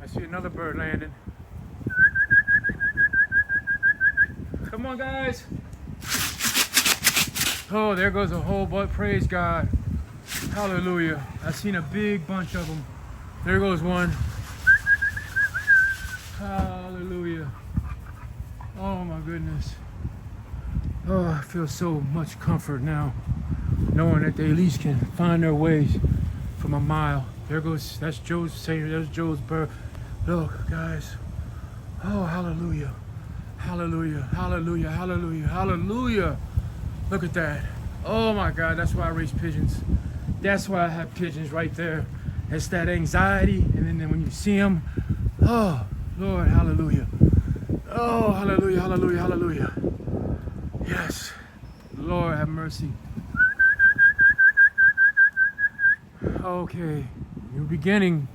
I see another bird landing. Come on, guys. Oh, there goes a whole bunch. Praise God. Hallelujah. I seen a big bunch of them. There goes one. Hallelujah. Oh my goodness. Oh, I feel so much comfort now, knowing that they at least can find their ways from a mile. There goes, that's Joe's Savior, there's Joe's bird. Look, guys. Oh, hallelujah. Hallelujah, hallelujah, hallelujah, hallelujah. Look at that. Oh my God, that's why I raise pigeons. That's why I have pigeons right there. It's that anxiety, and then when you see them, oh, Lord, hallelujah. Oh, hallelujah, hallelujah, hallelujah. Yes, Lord have mercy. Okay, new beginning.